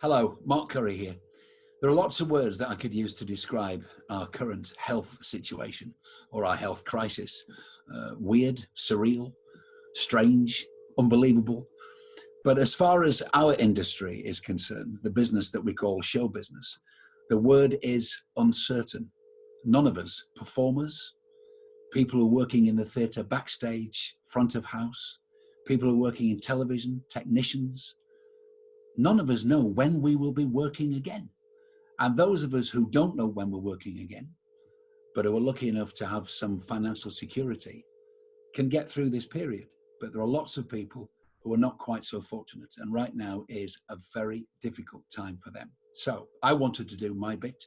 Hello, Mark Curry here. There are lots of words that I could use to describe our current health situation or our health crisis. Weird, surreal, strange, unbelievable. But as far as our industry is concerned, the business that we call show business, the word is uncertain. None of us, performers, people who are working in the theatre backstage, front of house, people who are working in television, technicians, none of us know when we will be working again. And those of us who don't know when we're working again, but who are lucky enough to have some financial security, can get through this period. But there are lots of people who are not quite so fortunate. And right now is a very difficult time for them. So I wanted to do my bit.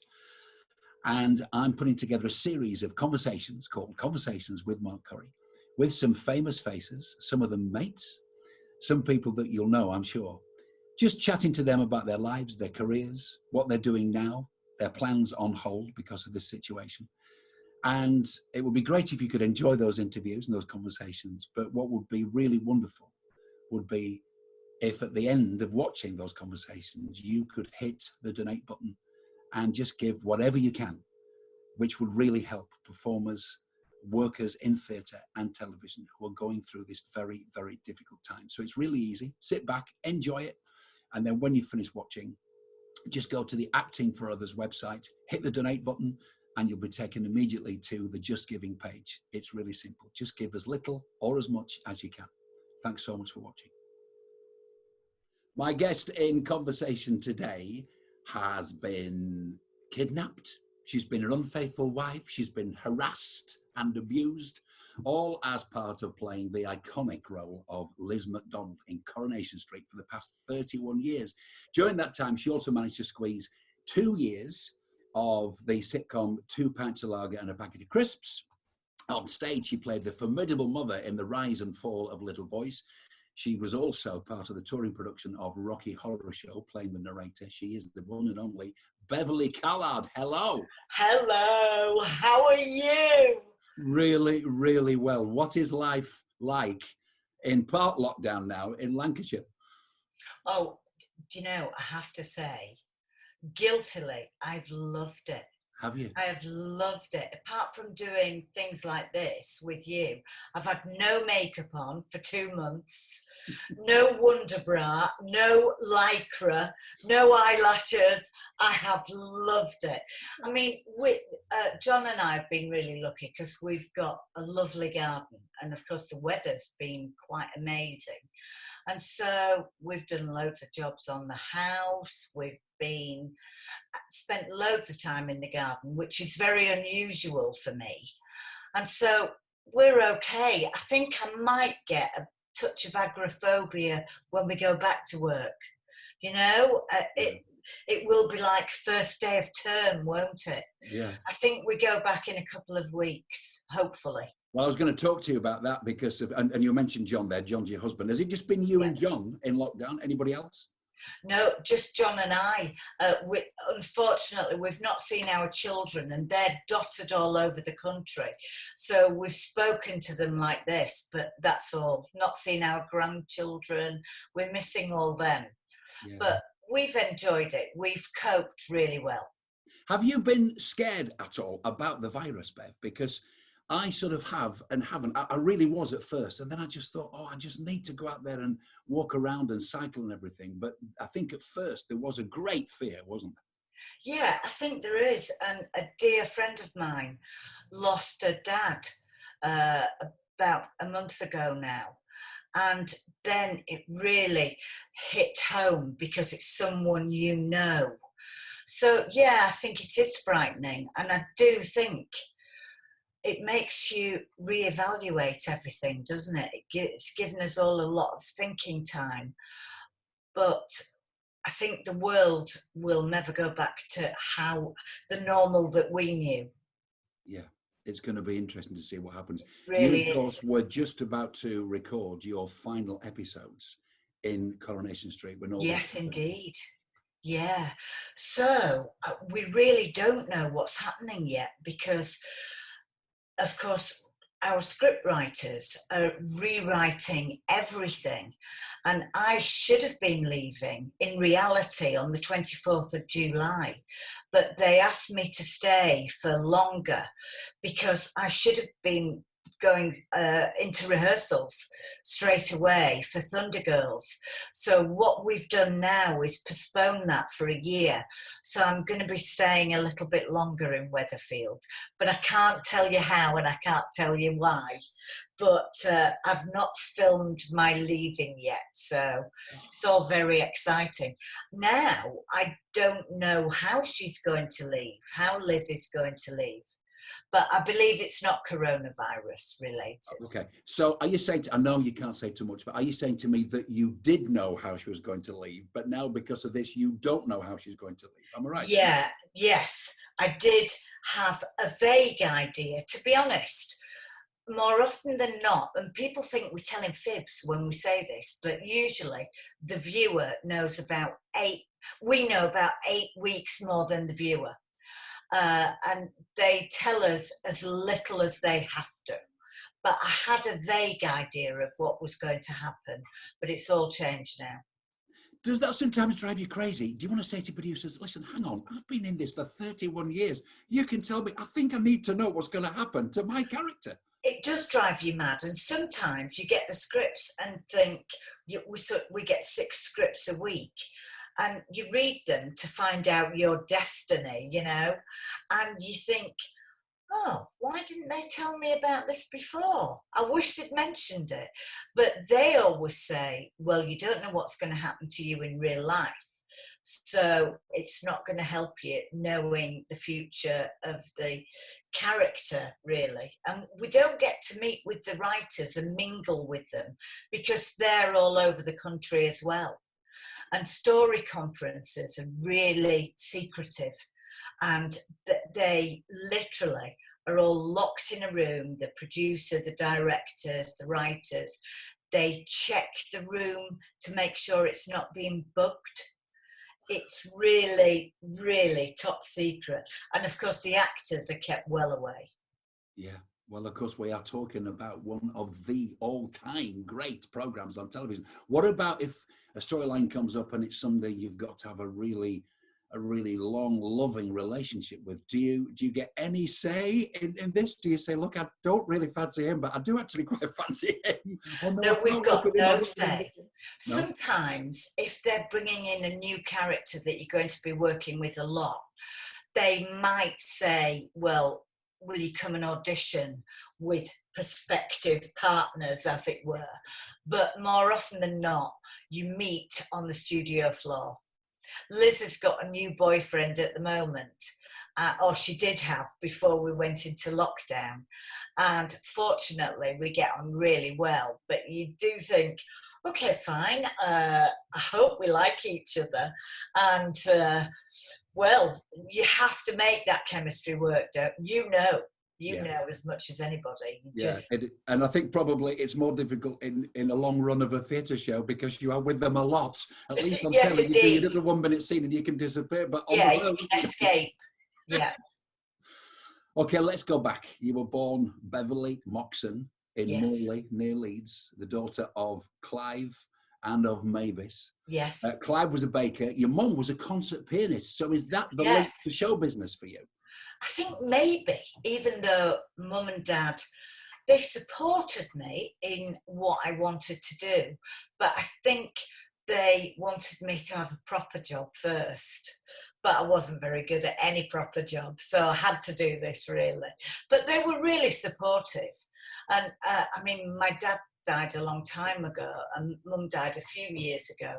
And I'm putting together a series of conversations called Conversations with Mark Curry, with some famous faces, some of them mates, some people that you'll know, I'm sure. Just chatting to them about their lives, their careers, what they're doing now, their plans on hold because of this situation. And it would be great if you could enjoy those interviews and those conversations. But what would be really wonderful would be if at the end of watching those conversations, you could hit the donate button and just give whatever you can, which would really help performers, workers in theatre and television who are going through this very, very difficult time. So it's really easy. Sit back, enjoy it. And then when you finish watching, just go to the Acting for Others website, hit the donate button, and you'll be taken immediately to the Just Giving page. It's really simple. Just give as little or as much as you can. Thanks so much for watching. My guest in conversation today has been kidnapped. She's been an unfaithful wife. She's been harassed and abused, all as part of playing the iconic role of Liz McDonald in Coronation Street for the past 31 years. During that time, she also managed to squeeze 2 years of the sitcom 2 Pints of Lager and a Packet of Crisps. On stage, she played the formidable mother in The Rise and Fall of Little Voice. She was also part of the touring production of Rocky Horror Show, playing the narrator. She is the one and only Beverley Callard. Hello. Hello. How are you? Really, really well. What is life like in part lockdown now in Lancashire? Oh, do you know, I have to say, guiltily, I've loved it. Have you? I have loved it. Apart from doing things like this with you, I've had no makeup on for 2 months, no Wonder Bra, no Lycra, no eyelashes. I have loved it. I mean, John and I have been really lucky because we've got a lovely garden, and of course the weather's been quite amazing. And so we've done loads of jobs on the house. We've spent loads of time in the garden, which is very unusual for me. And so we're okay. I think I might get a touch of agoraphobia when we go back to work. You know, it will be like first day of term, won't it? Yeah. I think we go back in a couple of weeks, hopefully. Well, I was going to talk to you about that because of, and you mentioned John there. John's your husband. Has it just been you and John in lockdown? Anybody else? No, just John and I. Unfortunately, we've not seen our children, and they're dotted all over the country. So we've spoken to them like this, but that's all. Not seen our grandchildren. We're missing all them. Yeah. But we've enjoyed it. We've coped really well. Have you been scared at all about the virus, Bev? Because I sort of have and haven't. I really was at first. And then I just thought, I just need to go out there and walk around and cycle and everything. But I think at first there was a great fear, wasn't there? Yeah, I think there is. And a dear friend of mine lost her dad about a month ago now. And then it really hit home because it's someone you know. So, yeah, I think it is frightening. And I do think it makes you reevaluate everything, doesn't it? It's given us all a lot of thinking time. But I think the world will never go back to the normal that we knew. Yeah, it's going to be interesting to see what happens. Really, you, of course, were just about to record your final episodes in Coronation Street. Yes, indeed. Yeah. So we really don't know what's happening yet because, of course, our script writers are rewriting everything. And I should have been leaving, in reality, on the 24th of July. But they asked me to stay for longer because I should have been going into rehearsals straight away for Thunder Girls. So what we've done now is postpone that for a year. So I'm going to be staying a little bit longer in Weatherfield, but I can't tell you how and I can't tell you why. But I've not filmed my leaving yet, so it's all very exciting. Now I don't know how she's going to leave, how Liz is going to leave. But I believe it's not coronavirus related. Okay. So are you saying, I know you can't say too much, but are you saying to me that you did know how she was going to leave, but now because of this, you don't know how she's going to leave? Am I right? Yeah, yes. I did have a vague idea, to be honest. More often than not, and people think we're telling fibs when we say this, but usually the viewer knows about we know about 8 weeks more than the viewer. And they tell us as little as they have to. But I had a vague idea of what was going to happen, but it's all changed now. Does that sometimes drive you crazy? Do you want to say to producers, listen, hang on, I've been in this for 31 years. You can tell me, I think I need to know what's going to happen to my character. It does drive you mad. And sometimes you get the scripts and think, we get 6 scripts a week. And you read them to find out your destiny, you know, and you think, oh, why didn't they tell me about this before? I wish they'd mentioned it. But they always say, well, you don't know what's going to happen to you in real life. So it's not going to help you knowing the future of the character, really. And we don't get to meet with the writers and mingle with them because they're all over the country as well. And story conferences are really secretive, and they literally are all locked in a room. The producer, the directors, the writers, they check the room to make sure it's not being booked. It's really, really top secret. And of course, the actors are kept well away. Yeah. Well, of course, we are talking about one of the all-time great programs on television. What about if a storyline comes up and it's somebody you've got to have a really long, loving relationship with? Do you get any say in this? Do you say, look, I don't really fancy him, but I do actually quite fancy him? No, we've got no say. No? Sometimes, if they're bringing in a new character that you're going to be working with a lot, they might say, well, will you come and audition with prospective partners, as it were? But more often than not, you meet on the studio floor. Liz has got a new boyfriend at the moment, or she did have before we went into lockdown. And fortunately, we get on really well. But you do think, okay, fine, I hope we like each other. And well, you have to make that chemistry work, don't you? You know as much as anybody. And I think probably it's more difficult in a long run of a theatre show because you are with them a lot. At least on yes, telly, you do your little 1 minute scene and you can disappear. But on the road, you can escape. Yeah. Okay, let's go back. You were born Beverley Moxon in Yes. Morley, near Leeds, the daughter of Clive and of Mavis. Yes. Clive was a baker. Your mum was a concert pianist. So is that the link to show business for you? I think maybe, even though mum and dad, they supported me in what I wanted to do, but I think they wanted me to have a proper job first. But I wasn't very good at any proper job, so I had to do this, really. But they were really supportive. And I mean, my dad died a long time ago and mum died a few years ago.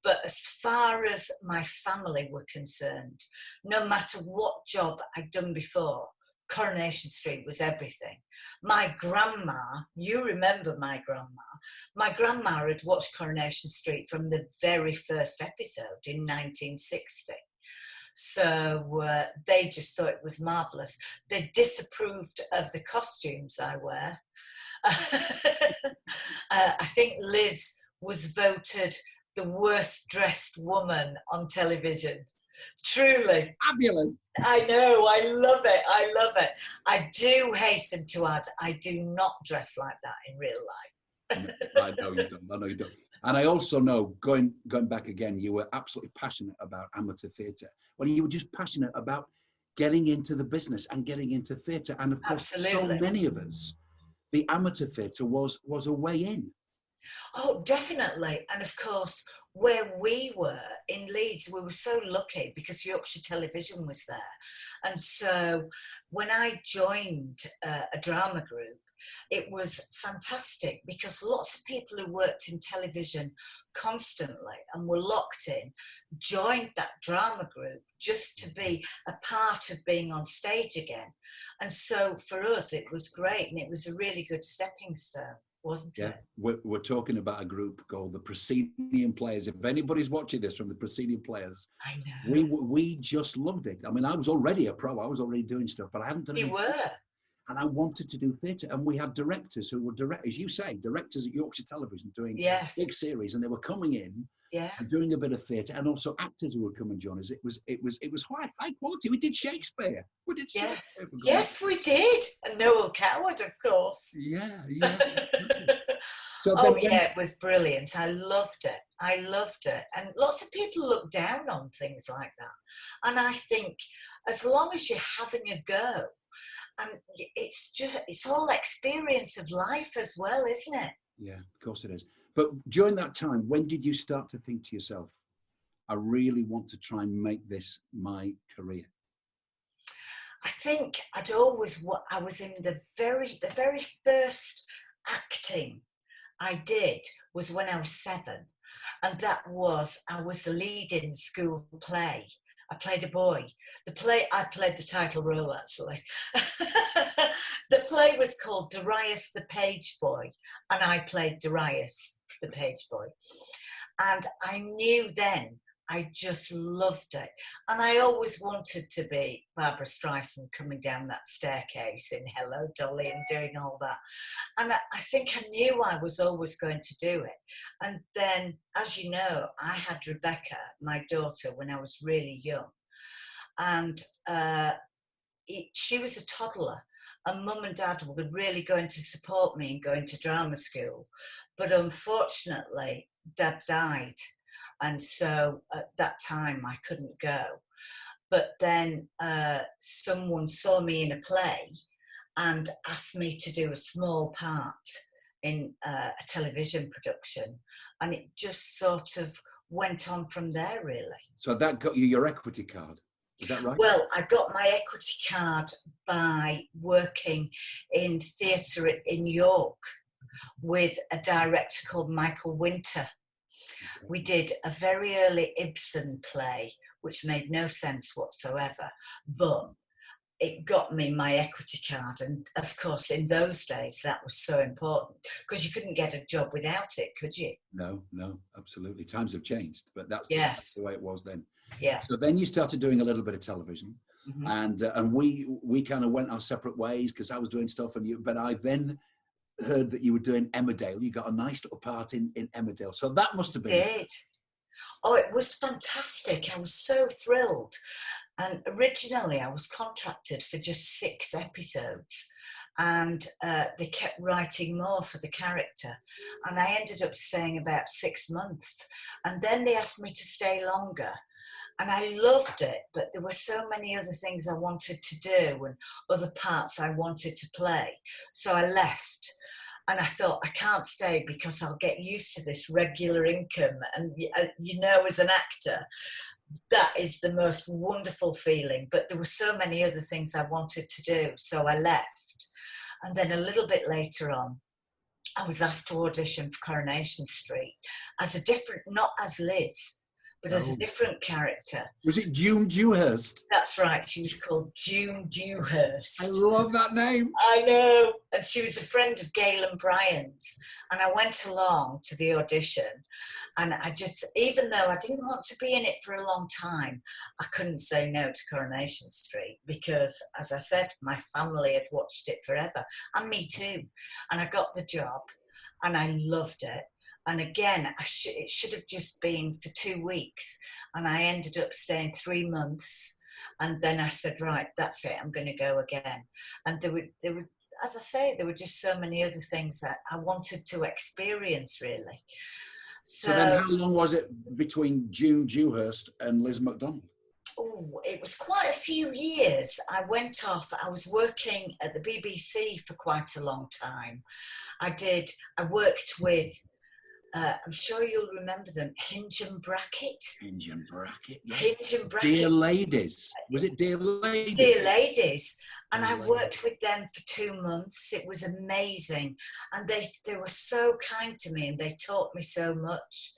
But as far as my family were concerned, no matter what job I'd done before, Coronation Street was everything. My grandma, you remember my grandma had watched Coronation Street from the very first episode in 1960. So they just thought it was marvellous. They disapproved of the costumes I wear. I think Liz was voted the worst dressed woman on television. Truly. Fabulous. I know, I love it. I love it. I do hasten to add, I do not dress like that in real life. No, I know you don't. I know you don't. And I also know, going back again, you were absolutely passionate about amateur theatre. Well, you were just passionate about getting into the business and getting into theatre. And of course, Absolutely. so many of us, the amateur theatre was a way in. Oh, definitely. And of course, where we were in Leeds, we were so lucky because Yorkshire Television was there. And so when I joined a drama group, it was fantastic because lots of people who worked in television constantly and were locked in joined that drama group just to be a part of being on stage again. And so for us, it was great, and it was a really good stepping stone, wasn't it? We're talking about a group called the Proscenium Players. If anybody's watching this from the Proscenium Players, I know. We just loved it. I mean, I was already a pro. I was already doing stuff, but I hadn't done You anything. were. And I wanted to do theatre. And we had directors who were as you say, directors at Yorkshire Television doing big series, and they were coming in and doing a bit of theatre, and also actors who would come and join us. It was high quality. We did Shakespeare. We did Shakespeare. Yes, we did. And Noel Coward, of course. Yeah. So it was brilliant. I loved it. And lots of people look down on things like that. And I think as long as you're having a go, and it's all experience of life as well, isn't it? Yeah, of course it is. But during that time, when did you start to think to yourself, I really want to try and make this my career? I think I was in the very first acting I did was when I was 7. And I was the lead in school play. I played a boy. I played the title role, actually. The play was called Darius the Page Boy, and I played Darius the Page Boy. And I knew then I just loved it. And I always wanted to be Barbara Streisand coming down that staircase in Hello, Dolly, and doing all that. And I think I knew I was always going to do it. And then, as you know, I had Rebecca, my daughter, when I was really young. And she was a toddler. And Mum and Dad were really going to support me in going to drama school. But unfortunately, Dad died. And so at that time, I couldn't go. But then someone saw me in a play and asked me to do a small part in a television production. And it just sort of went on from there, really. So that got you your equity card. Is that right? Well, I got my equity card by working in theatre in York with a director called Michael Winter. We did a very early Ibsen play, which made no sense whatsoever, but it got me my equity card. And of course, in those days, that was so important because you couldn't get a job without it, could you? No, absolutely. Times have changed, but that's the way it was then. Yeah. So then you started doing a little bit of television, and we kind of went our separate ways because I was doing stuff, but I then heard that you were doing Emmerdale. You got a nice little part in Emmerdale. So that must have been... It did. Oh, it was fantastic. I was so thrilled. And originally I was contracted for just 6 episodes. And they kept writing more for the character. And I ended up staying about 6 months. And then they asked me to stay longer. And I loved it, but there were so many other things I wanted to do and other parts I wanted to play. So I left. And I thought, I can't stay because I'll get used to this regular income. And, you know, as an actor, that is the most wonderful feeling. But there were so many other things I wanted to do. So I left. And then a little bit later on, I was asked to audition for Coronation Street as a different, not as Liz, but as a different character. Was it June Dewhurst? That's right. She was called June Dewhurst. I love that name. I know. And she was a friend of Galen Bryan's. And I went along to the audition. And I just, even though I didn't want to be in it for a long time, I couldn't say no to Coronation Street because, as I said, my family had watched it forever. And me too. And I got the job. And I loved it. And again, it should have just been for 2 weeks. And I ended up staying 3 months. And then I said, right, that's it, I'm going to go again. And there were, as I say, there were just so many other things that I wanted to experience, really. So then how long was it between June Dewhurst and Liz McDonald? Oh, it was quite a few years. I went off, I was working at the BBC for quite a long time. I worked with, I'm sure you'll remember them, Hinge and Bracket. Hinge and Bracket, yes. Hinge and Bracket. Dear Ladies. Was it Dear Ladies? Dear Ladies. And Dear I worked with them for 2 months. It was amazing. And they were so kind to me and they taught me so much.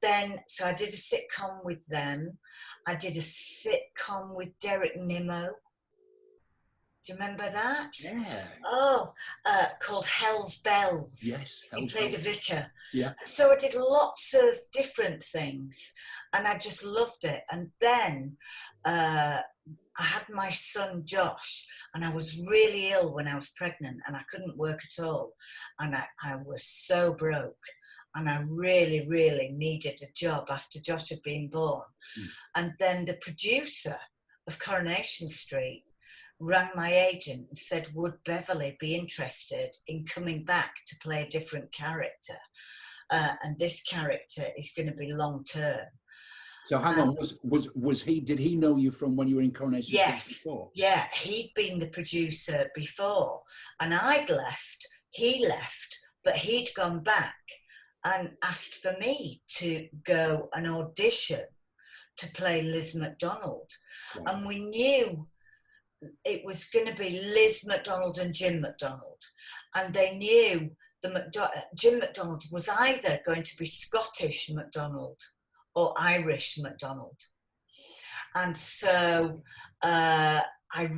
Then, so I did a sitcom with them. I did a sitcom with Derek Nimmo. Do you remember that? Yeah. Oh, called Hell's Bells. Yes. He played a vicar. Yeah. So I did lots of different things and I just loved it. And then I had my son Josh and I was really ill when I was pregnant and I couldn't work at all. And I was so broke and I really, really needed a job after Josh had been born. And then the producer of Coronation Street rang my agent and said, would Beverley be interested in coming back to play a different character? And this character is going to be long term. So hang on, did he know you from when you were in Coronation Street before? Yeah, he'd been the producer before and I'd left, he left, but he'd gone back and asked for me to go and audition to play Liz McDonald. Wow. And we knew it was going to be Liz McDonald and Jim McDonald. And they knew Jim McDonald was either going to be Scottish McDonald or Irish McDonald. And so I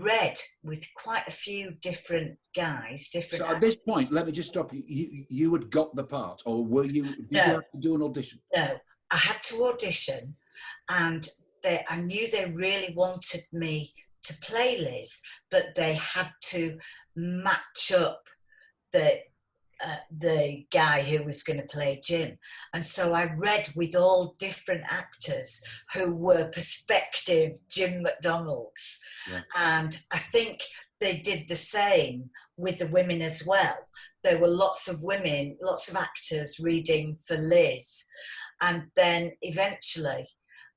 read with quite a few different guys, So at this point, let me just stop you. You had got the part, or did you have to do an audition? No, I had to audition and I knew they really wanted me to play Liz, but they had to match up the guy who was going to play Jim. And so I read with all different actors who were prospective Jim McDonalds. Yeah. And I think they did the same with the women as well. There were lots of women, lots of actors reading for Liz. And then eventually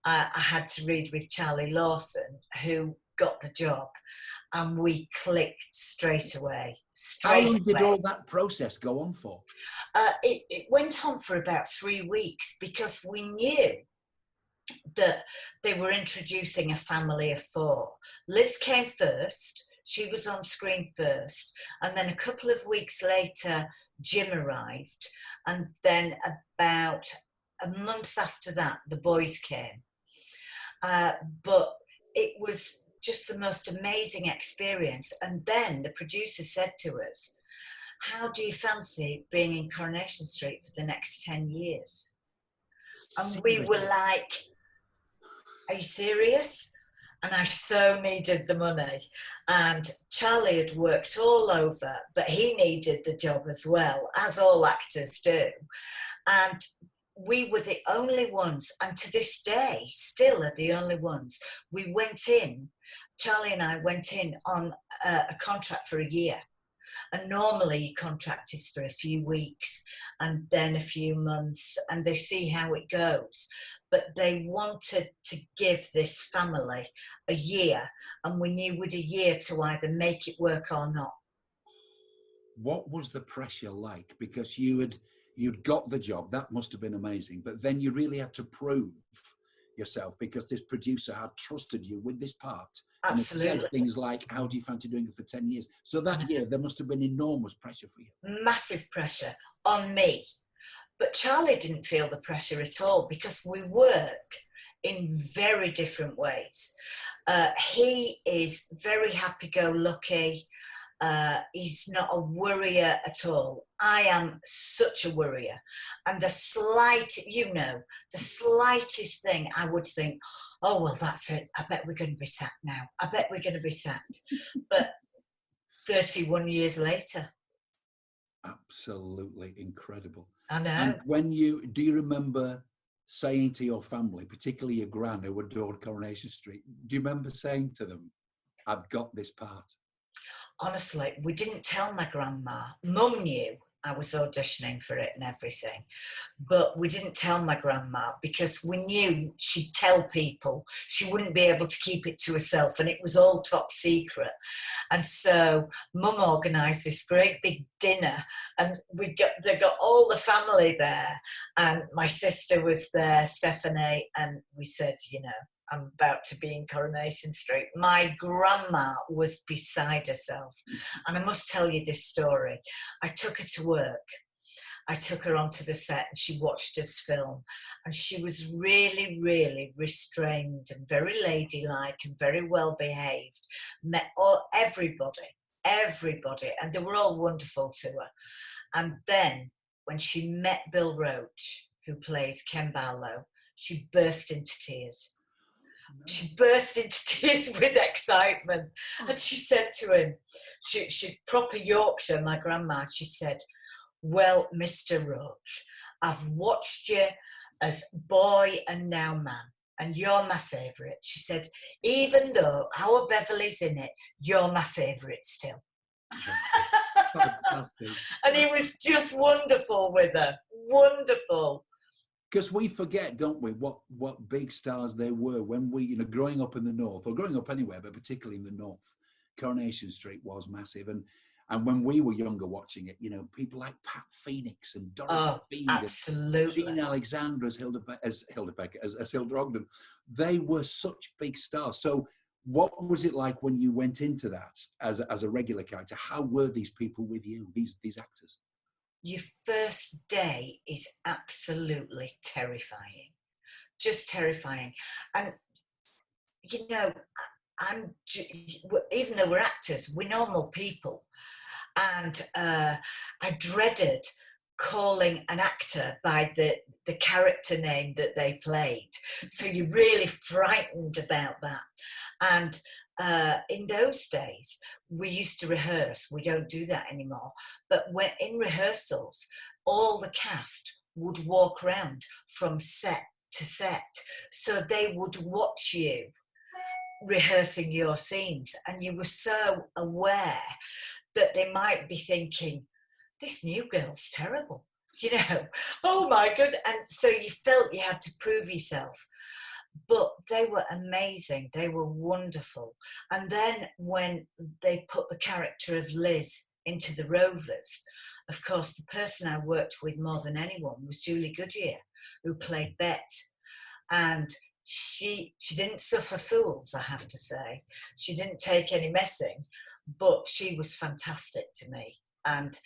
I had to read with Charlie Lawson, who got the job, and we clicked straight away. How long did all that process go on for? It went on for about 3 weeks because we knew that they were introducing a family of 4. Liz came first, she was on screen first, and then a couple of weeks later Jim arrived, and then about a month after that the boys came. But it was just the most amazing experience. And then the producer said to us, how do you fancy being in Coronation Street for the next 10 years? And we were like, are you serious? And I so needed the money. And Charlie had worked all over, but he needed the job as well, as all actors do. And we were the only ones, and to this day, still are the only ones. We went in, Charlie and I went in on a contract for a year. And normally your contract is for a few weeks and then a few months, and they see how it goes. But they wanted to give this family a year, and we knew with a year to either make it work or not. What was the pressure like? Because you'd got the job, that must have been amazing, but then you really had to prove yourself because this producer had trusted you with this part. Absolutely. And it said things like, how do you fancy doing it for 10 years? So that year, there must have been enormous pressure for you. Massive pressure on me. But Charlie didn't feel the pressure at all because we work in very different ways. He is very happy-go-lucky. He's not a worrier at all. I am such a worrier, and the slightest thing I would think, oh well, that's it, I bet we're going to be sacked now, I bet we're going to be sacked. But 31 years later, Absolutely incredible. I know. And do you remember saying to your family, particularly your gran who adored Coronation Street, do you remember saying to them, I've got this part? Honestly, we didn't tell my grandma. Mum knew I was auditioning for it and everything, but we didn't tell my grandma because we knew she'd tell people. She wouldn't be able to keep it to herself, and it was all top secret. And so Mum organised this great big dinner, and they got all the family there, and my sister was there, Stephanie, and we said, you know, I'm about to be in Coronation Street. My grandma was beside herself. And I must tell you this story. I took her to work. I took her onto the set and she watched us film. And she was really, really restrained and very ladylike and very well behaved. Met everybody. And they were all wonderful to her. And then when she met Bill Roach, who plays Ken Barlow, she burst into tears. She burst into tears with excitement. And she said to him, she proper Yorkshire, my grandma, she said, well, Mr. Roach, I've watched you as boy and now man, and you're my favourite. She said, even though our Beverley's in it, you're my favourite still. And he was just wonderful with her. Wonderful. Because we forget, don't we, what big stars they were when we, you know, growing up in the north, or growing up anywhere, but particularly in the north, Coronation Street was massive. And when we were younger watching it, you know, people like Pat Phoenix and Doris Speed, absolutely, Jean Alexander as Hilda Ogden, they were such big stars. So what was it like when you went into that as a regular character? How were these people with you, these actors? Your first day is absolutely terrifying, just terrifying. And, you know, even though we're actors, we're normal people. And I dreaded calling an actor by the character name that they played. So you're really frightened about that. And in those days, we used to rehearse. We don't do that anymore. But when in rehearsals, all the cast would walk around from set to set. So they would watch you rehearsing your scenes, and you were so aware that they might be thinking, this new girl's terrible, you know, oh my goodness. And so you felt you had to prove yourself. But they were amazing. They were wonderful. And then when they put the character of Liz into the Rovers, of course, the person I worked with more than anyone was Julie Goodyear, who played Bet. And she didn't suffer fools, I have to say. She didn't take any messing, but she was fantastic to me. And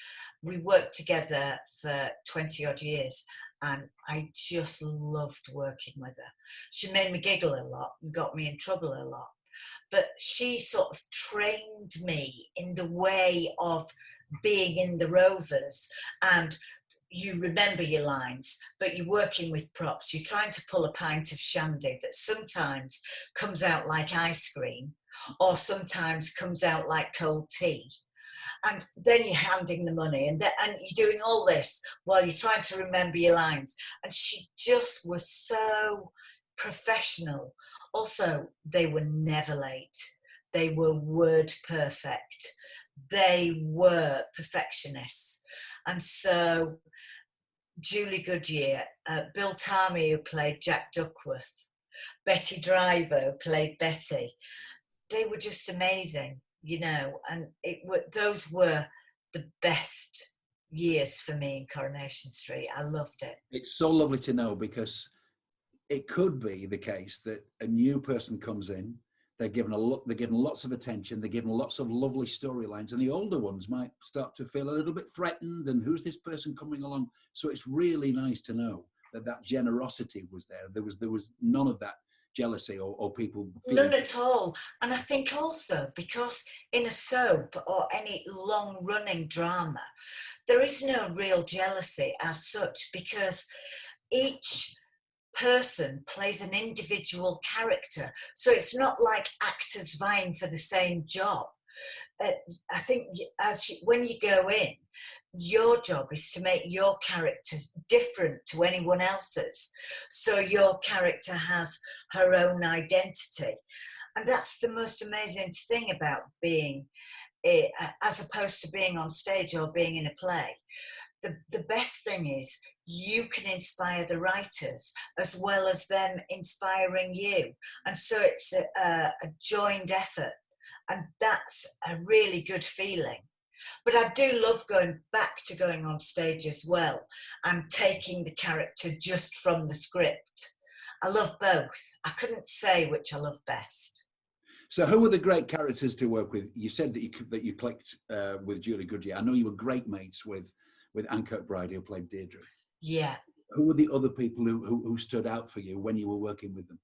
we worked together for 20 odd years. And I just loved working with her. She made me giggle a lot and got me in trouble a lot. But she sort of trained me in the way of being in the Rovers. And you remember your lines, but you're working with props. You're trying to pull a pint of shandy that sometimes comes out like ice cream or sometimes comes out like cold tea. And then you're handing the money and you're doing all this while you're trying to remember your lines. And she just was so professional. Also, they were never late. They were word perfect. They were perfectionists. And so Julie Goodyear, Bill Tarmy, who played Jack Duckworth, Betty Driver, who played Betty, they were just amazing. You know, and those were the best years for me in Coronation Street. I loved it. It's so lovely to know, because it could be the case that a new person comes in, they're given lots of attention, they're given lots of lovely storylines, and the older ones might start to feel a little bit threatened, and who's this person coming along? So it's really nice to know that generosity was there. There was none of that jealousy or people none at all. And I think also because in a soap or any long running drama, there is no real jealousy as such, because each person plays an individual character. So it's not like actors vying for the same job. I think when you go in, your job is to make your character different to anyone else's. So your character has her own identity. And that's the most amazing thing about being, as opposed to being on stage or being in a play. The best thing is you can inspire the writers as well as them inspiring you. And so it's a joined effort. And that's a really good feeling. But I do love going on stage as well and taking the character just from the script. I love both. I couldn't say which I love best. So who were the great characters to work with? You said that you clicked with Julie Goodyear. I know you were great mates with Anne Kirkbride, who played Deirdre. Yeah. Who were the other people who stood out for you when you were working with them?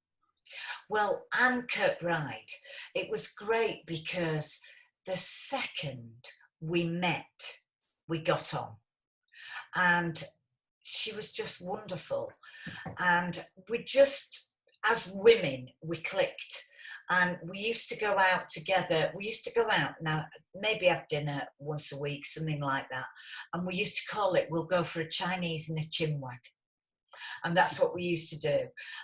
Well, Anne Kirkbride, it was great because the second we met, we got on. And she was just wonderful. And we just, as women, we clicked. And we used to go out together. We used to go out now, maybe have dinner once a week, something like that. And we used to call it, we'll go for a Chinese and a chinwag. And that's what we used to do.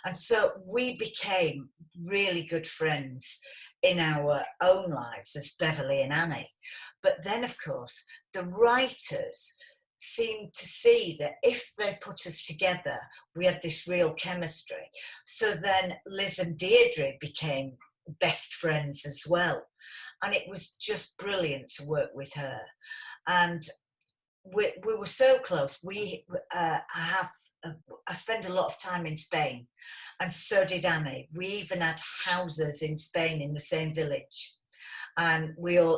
And so we became really good friends in our own lives as Beverley and Annie. But then, of course, the writers seemed to see that if they put us together, we had this real chemistry. So then Liz and Deirdre became best friends as well. And it was just brilliant to work with her. And we were so close. I spent a lot of time in Spain, and so did Annie. We even had houses in Spain in the same village. And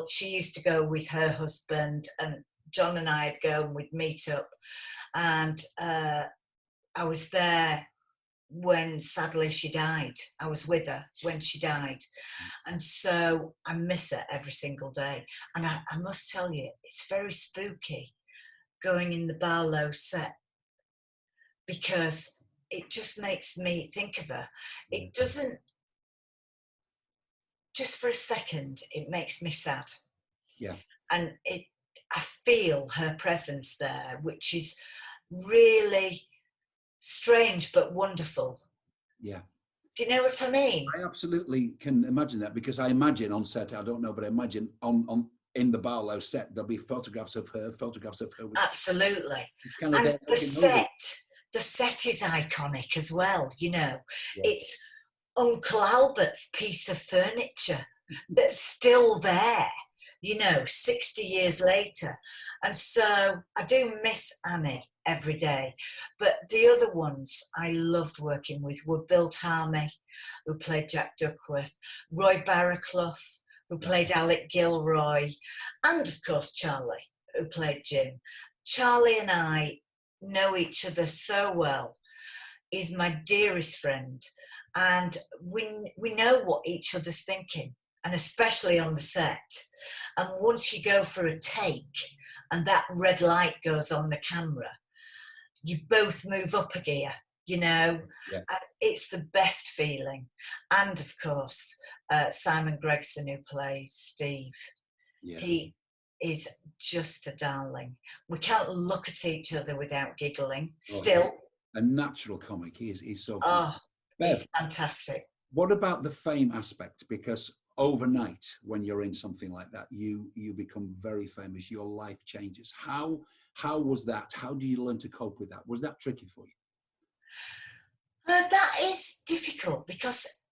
she used to go with her husband, and John and I'd go and we'd meet up. And I was there when sadly she died. I was with her when she died. And so I miss her every single day. And I must tell you, it's very spooky going in the Barlow set, because it just makes me think of her. It doesn't, just for a second, it makes me sad. Yeah. And I feel her presence there, which is really strange but wonderful. Yeah. Do you know what I mean? I absolutely can imagine that, because I imagine on set, I don't know, but I imagine in the Barlow set, there'll be photographs of her. Absolutely. Kind of and the set is iconic as well, you know. Yeah. It's Uncle Albert's piece of furniture that's still there, you know, 60 years later. And so I do miss Annie every day. But the other ones I loved working with were Bill Tarmey, who played Jack Duckworth, Roy Barraclough, who played Alec Gilroy, and of course Charlie, who played Jim. Charlie and I know each other so well. He's my dearest friend, and we know what each other's thinking, and especially on the set. And once you go for a take and that red light goes on the camera, you both move up a gear, you know. Yeah. It's the best feeling. And of course, Simon Gregson, who plays Steve, he is just a darling. We can't look at each other without giggling. Still, a natural comic. He's so funny. He's fantastic. What about the fame aspect? Because overnight, when you're in something like that, you become very famous. Your life changes. How was that? How do you learn to cope with that? Was that tricky for you? That is difficult, because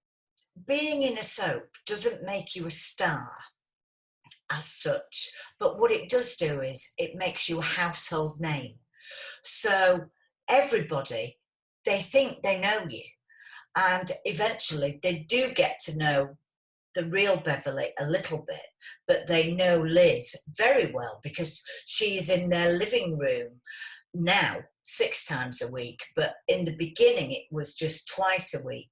being in a soap doesn't make you a star as such, but what it does do is it makes you a household name. So everybody, they think they know you, and eventually they do get to know the real Beverley a little bit, but they know Liz very well because she's in their living room now 6 times a week, but in the beginning it was just twice a week.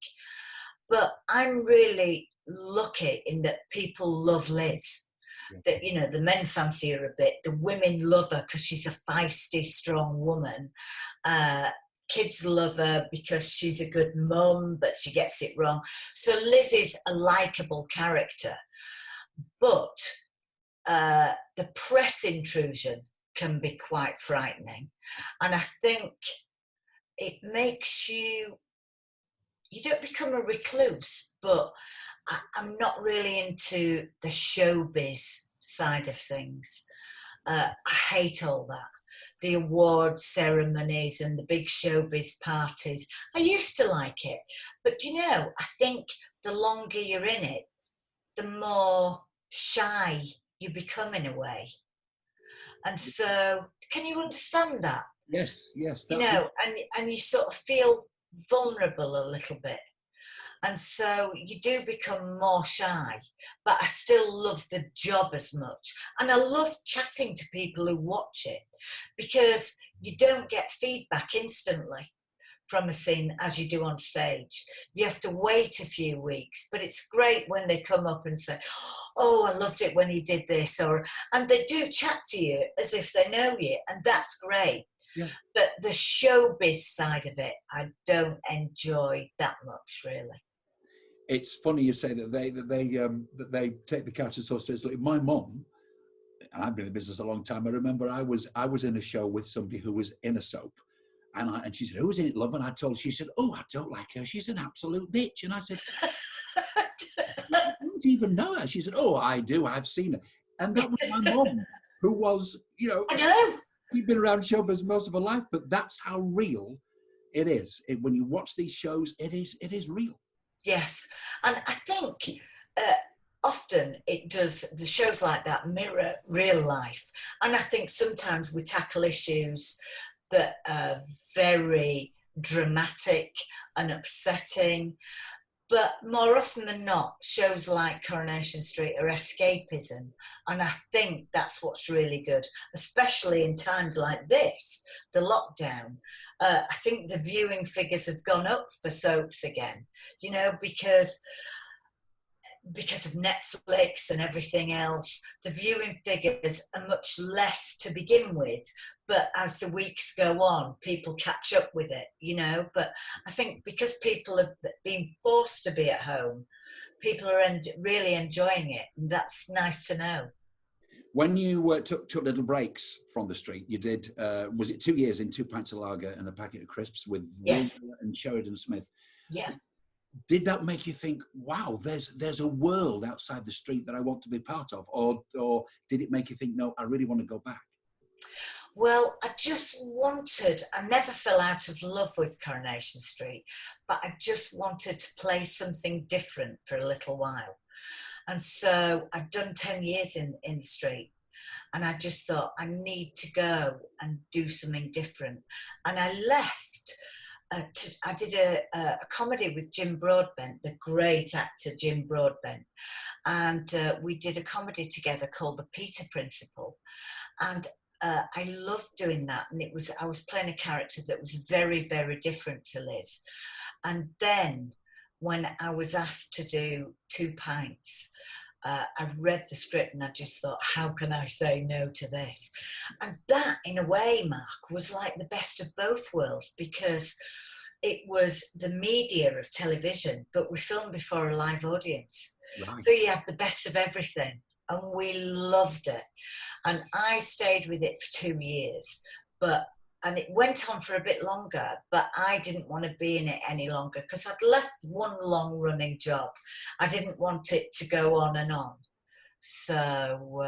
But I'm really lucky in that people love Liz. That, you know, the men fancy her a bit, the women love her because she's a feisty, strong woman. Kids love her because she's a good mum, but she gets it wrong. So Liz is a likeable character. But the press intrusion can be quite frightening. And I think it makes you don't become a recluse, but I'm not really into the showbiz side of things. I hate all that. The award ceremonies and the big showbiz parties. I used to like it. But you know, I think the longer you're in it, the more shy you become in a way. And so, can you understand that? Yes, yes. You That's know, and you sort of feel vulnerable a little bit. And so you do become more shy, but I still love the job as much. And I love chatting to people who watch it, because you don't get feedback instantly from a scene as you do on stage. You have to wait a few weeks, but it's great when they come up and say, oh, I loved it when you did this, and they do chat to you as if they know you, and that's great. Yeah. But the showbiz side of it, I don't enjoy that much, really. It's funny you say that they take the characters so seriously. My mum, and I've been in the business a long time, I remember I was in a show with somebody who was in a soap, and she said, "Who's in it, love?" And I told her, she said, "Oh, I don't like her. She's an absolute bitch." And I said, "I don't even know her." She said, "Oh, I do. I've seen her." And that was my mum, who was, I know. She'd been around showbiz most of her life, but that's how real it is. When you watch these shows, it is real. Yes, and I think often the shows like that mirror real life, and I think sometimes we tackle issues that are very dramatic and upsetting, but more often than not, shows like Coronation Street are escapism, and I think that's what's really good, especially in times like this, the lockdown. I think the viewing figures have gone up for soaps again, because of Netflix and everything else. The viewing figures are much less to begin with, but as the weeks go on, people catch up with it, But I think because people have been forced to be at home, people are really enjoying it, and that's nice to know. When you took little breaks from the street, you did, was it 2 years in 2 pints of lager and a packet of crisps with Yes. Rula and Sheridan Smith? Yeah. Did that make you think, wow, there's a world outside the street that I want to be part of? Or did it make you think, no, I really want to go back? Well, I never fell out of love with Coronation Street, but I just wanted to play something different for a little while. And so I'd done 10 years in the street, and I just thought, I need to go and do something different. And I left. I did a comedy with Jim Broadbent, the great actor Jim Broadbent, and we did a comedy together called The Peter Principle, and I loved doing that. And I was playing a character that was very, very different to Liz. And then when I was asked to do 2 pints, I read the script and I just thought, how can I say no to this? And that, in a way, Mark, was like the best of both worlds, because it was the media of television, but we filmed before a live audience. Right. So you had the best of everything, and we loved it. And I stayed with it for 2 years, and it went on for a bit longer, but I didn't want to be in it any longer because I'd left one long running job. I didn't want it to go on and on. So,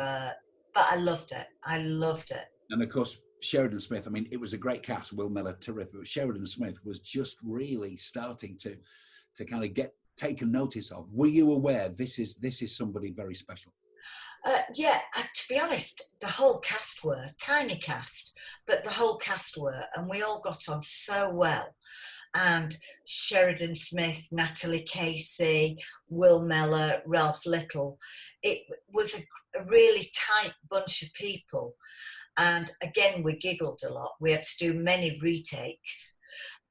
but I loved it. I loved it. And of course, Sheridan Smith, I mean, it was a great cast. Will Miller, terrific. But Sheridan Smith was just really starting to kind of get taken notice of. Were you aware this is somebody very special? Yeah, to be honest, the whole cast were, tiny cast, but the whole cast were, and we all got on so well. And Sheridan Smith, Natalie Casey, Will Mellor, Ralph Little, it was a really tight bunch of people. And again, we giggled a lot. We had to do many retakes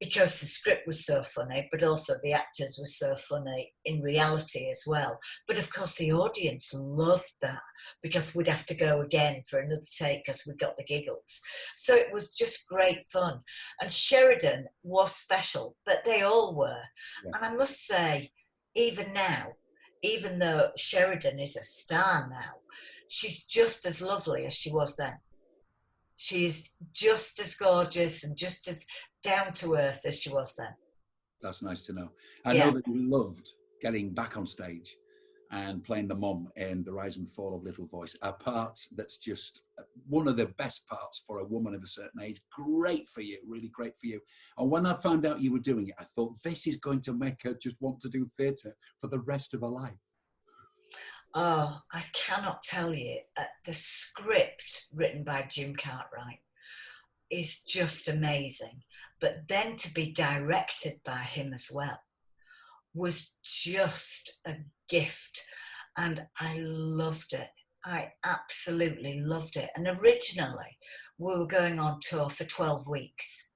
because the script was so funny, but also the actors were so funny in reality as well. But of course, the audience loved that because we'd have to go again for another take because we got the giggles. So it was just great fun. And Sheridan was special, but they all were. Yeah. And I must say, even now, even though Sheridan is a star now, she's just as lovely as she was then. She's just as gorgeous and just as down to earth as she was then. That's nice to know. I know that you loved getting back on stage and playing the mum in The Rise and Fall of Little Voice, a part that's just one of the best parts for a woman of a certain age. Great for you, really great for you. And when I found out you were doing it, I thought, this is going to make her just want to do theatre for the rest of her life. Oh, I cannot tell you, the script written by Jim Cartwright is just amazing. But then to be directed by him as well was just a gift. And I loved it. I absolutely loved it. And originally, we were going on tour for 12 weeks.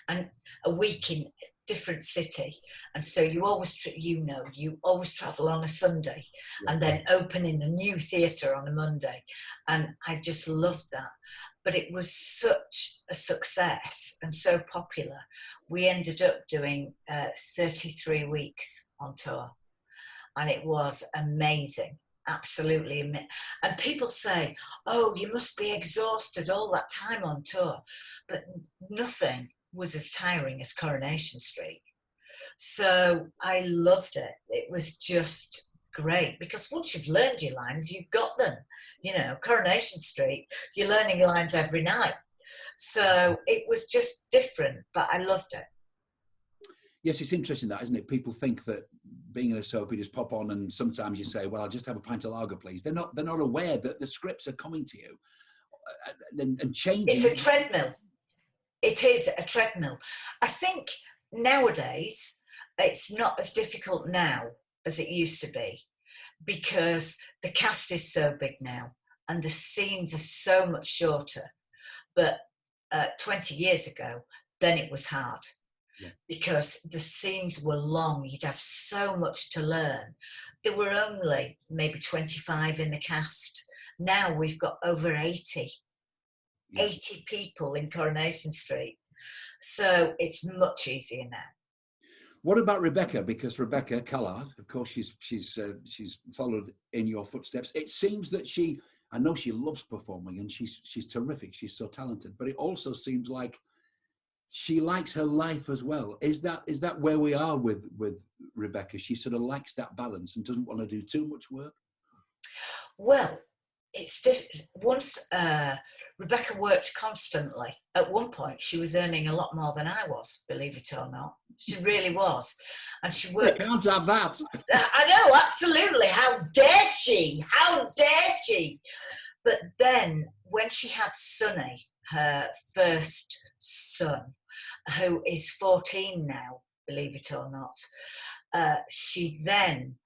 And a week in a different city. And so you always, you always travel on a Sunday and then open in a new theatre on a Monday. And I just loved that. But it was such a success and so popular. We ended up doing 33 weeks on tour. And it was amazing, absolutely amazing. And people say, oh, you must be exhausted all that time on tour. But nothing was as tiring as Coronation Street. So I loved it. It was just great, because once you've learned your lines, you've got them. You know, Coronation Street, you're learning lines every night. So it was just different, but I loved it. Yes, it's interesting that, isn't it? People think that being in a soap, you just pop on and sometimes you say, well, I'll just have a pint of lager, please. They're not aware that the scripts are coming to you and changing. It's a treadmill. It is a treadmill. I think nowadays it's not as difficult now as it used to be, because the cast is so big now and the scenes are so much shorter. But 20 years ago, then it was hard. Yeah. Because the scenes were long. You'd have so much to learn. There were only maybe 25 in the cast. Now we've got over 80. Yeah. 80 people in Coronation Street. So it's much easier now. What about Rebecca? Because Rebecca Callard, of course, she's followed in your footsteps. It seems that I know she loves performing and she's terrific. She's so talented. But it also seems like she likes her life as well. Is that where we are with Rebecca? She sort of likes that balance and doesn't want to do too much work? Well, it's different. Once Rebecca worked constantly. At one point, she was earning a lot more than I was, believe it or not. She really was. And she worked... You can't have that. I know, absolutely. How dare she? How dare she? But then, when she had Sonny, her first son, who is 14 now, believe it or not, she then...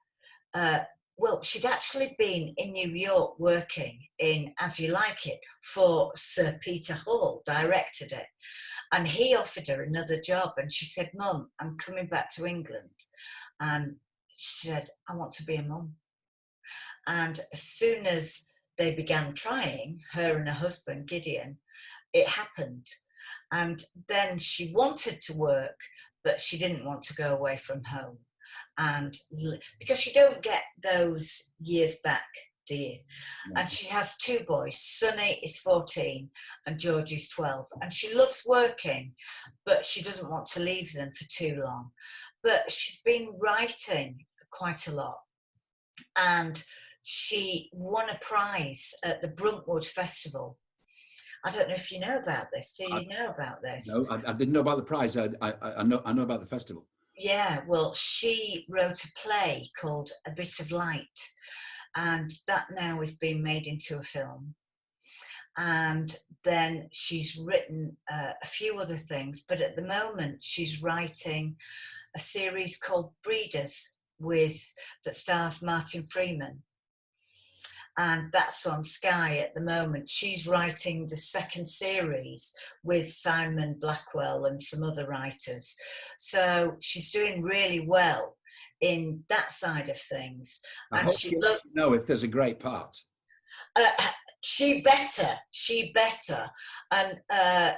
she'd actually been in New York working in As You Like It for Sir Peter Hall, directed it. And he offered her another job. And she said, Mum, I'm coming back to England. And she said, I want to be a mum. And as soon as they began trying, her and her husband, Gideon, it happened. And then she wanted to work, but she didn't want to go away from home. And because you don't get those years back, do you? No. And she has two boys. Sonny is 14 and George is 12. And she loves working, but she doesn't want to leave them for too long. But she's been writing quite a lot. And she won a prize at the Bruntwood Festival. I don't know if you know about this. Do you know about this? No, I didn't know about the prize. I know about the festival. Yeah, well, she wrote a play called A Bit of Light, and that now is being made into a film. And then she's written a few other things, but at the moment she's writing a series called Breeders that stars Martin Freeman. And that's on Sky at the moment. She's writing the second series with Simon Blackwell and some other writers. So she's doing really well in that side of things. I hope she lets you know if there's a great part. She better. And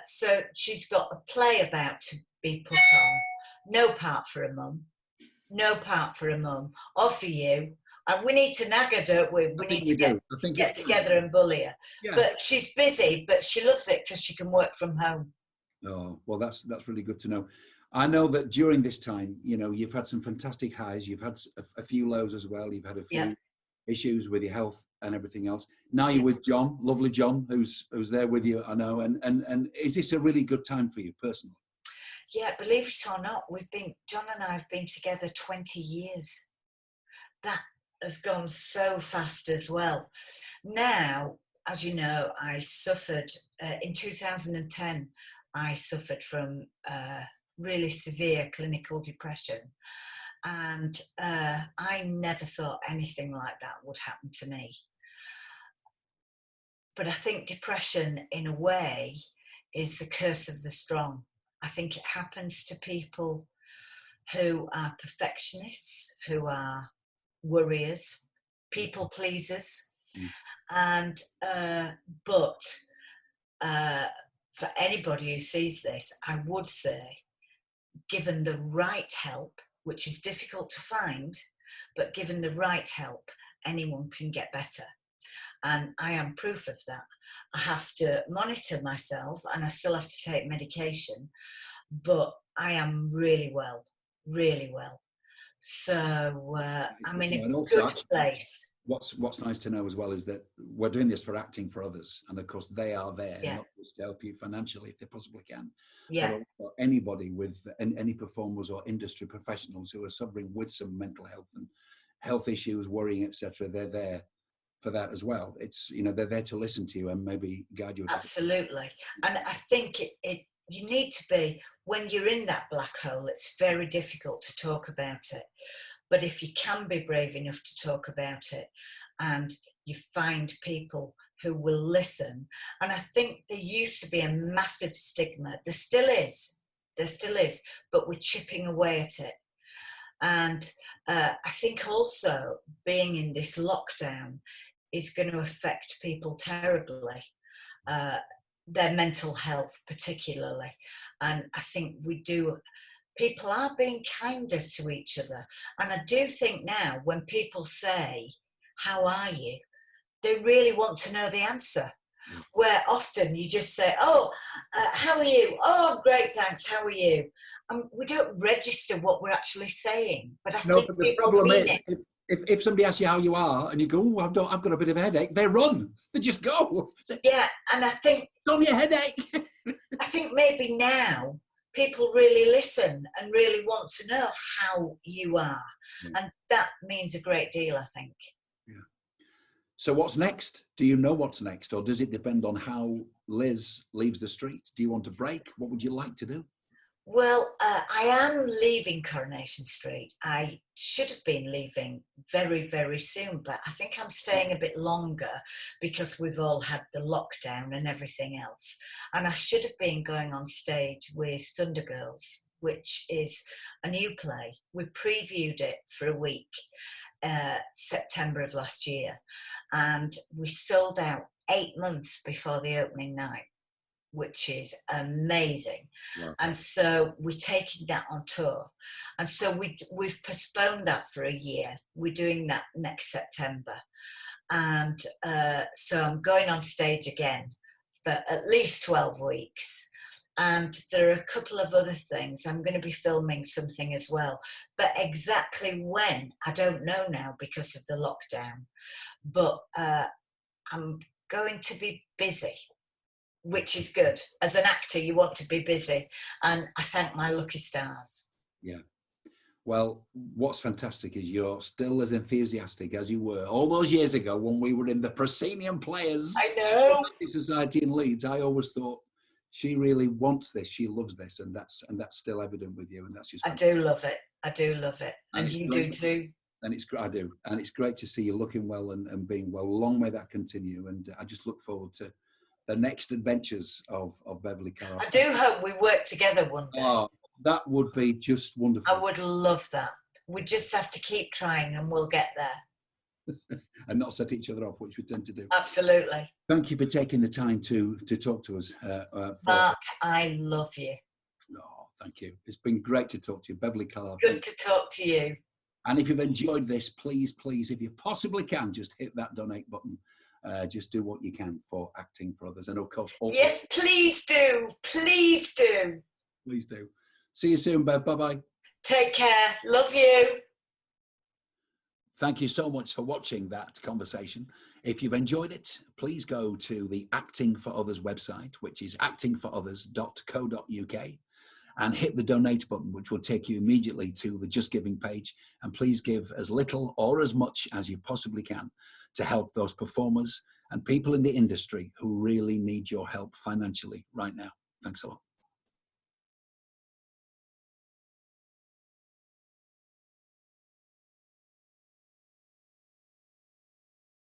so she's got a play about to be put on. No part for a mum. No part for a mum. Or for you. And we need to nag her, don't we? We need to get together and bully her. Yeah. But she's busy, but she loves it because she can work from home. Oh, well, that's really good to know. I know that during this time, you know, you've had some fantastic highs. You've had a few lows as well. You've had a few issues with your health and everything else. Now you're with John, lovely John, who's there with you, I know. And is this a really good time for you personally? Yeah, believe it or not, John and I have been together 20 years. That has gone so fast as well. Now, as you know, I suffered, in 2010, I suffered from really severe clinical depression. And I never thought anything like that would happen to me. But I think depression, in a way, is the curse of the strong. I think it happens to people who are perfectionists, who are worriers, people pleasers. And but for anybody who sees this, I would say, given the right help, which is difficult to find, but given the right help, anyone can get better. And I am proof of that. I have to monitor myself and I still have to take medication, but I am really well, really well. So I'm in a good place. What's nice to know as well is that we're doing this for acting for others, and of course they are there not just to help you financially if they possibly can, but anybody with any performers or industry professionals who are suffering with some mental health and health issues, worrying, etc. They're there for that as well. It's, you know, they're there to listen to you and maybe guide you. Absolutely. And I think you need to be, when you're in that black hole, it's very difficult to talk about it. But if you can be brave enough to talk about it and you find people who will listen, and I think there used to be a massive stigma, there still is, but we're chipping away at it. And I think also being in this lockdown is going to affect people terribly, their mental health particularly. And I think people are being kinder to each other. And I do think now when people say, how are you? They really want to know the answer. Where often you just say, how are you? Oh, great, thanks, how are you? We don't register what we're actually saying. But I think but the problem is, if somebody asks you how you are and you go, I've got a bit of a headache, they run. They just go. Yeah, and I think... It's only a headache. I think maybe now people really listen and really want to know how you are. And that means a great deal, I think. Yeah. So what's next? Do you know what's next? Or does it depend on how Liz leaves the streets? Do you want to break? What would you like to do? Well, I am leaving Coronation Street. I should have been leaving very, very soon, but I think I'm staying a bit longer because we've all had the lockdown and everything else. And I should have been going on stage with Thunder Girls, which is a new play. We previewed it for a week, September of last year, and we sold out 8 months before the opening night, which is amazing. Wow. And so we're taking that on tour. And so we've postponed that for a year. We're doing that next September. And so I'm going on stage again for at least 12 weeks. And there are a couple of other things. I'm going to be filming something as well. But exactly when, I don't know now because of the lockdown. But I'm going to be busy, which is good. As an actor, you want to be busy. And I thank my lucky stars. Yeah. Well, what's fantastic is you're still as enthusiastic as you were all those years ago when we were in the proscenium players. I know. Society in Leeds. I always thought she really wants this. She loves this. And that's still evident with you. And that's just fantastic. I do love it. I do love it. And you do too. And I do. And it's great to see you looking well and being well. Long may that continue. And I just look forward to the next adventures of Beverley Callard. I do hope we work together one day. Oh, that would be just wonderful. I would love that. We just have to keep trying and we'll get there. And not set each other off, which we tend to do. Absolutely. Thank you for taking the time to talk to us. Mark, I love you. Oh, thank you. It's been great to talk to you. Beverley Callard. Good to talk to you. And if you've enjoyed this, please, please, if you possibly can, just hit that donate button. Just do what you can for acting for others. And of course, yes, please do. Please do. Please do. See you soon, Bev. Bye-bye. Take care. Love you. Thank you so much for watching that conversation. If you've enjoyed it, please go to the Acting for Others website, which is actingforothers.co.uk, and hit the donate button, which will take you immediately to the Just Giving page. And please give as little or as much as you possibly can to help those performers and people in the industry who really need your help financially right now. Thanks a lot.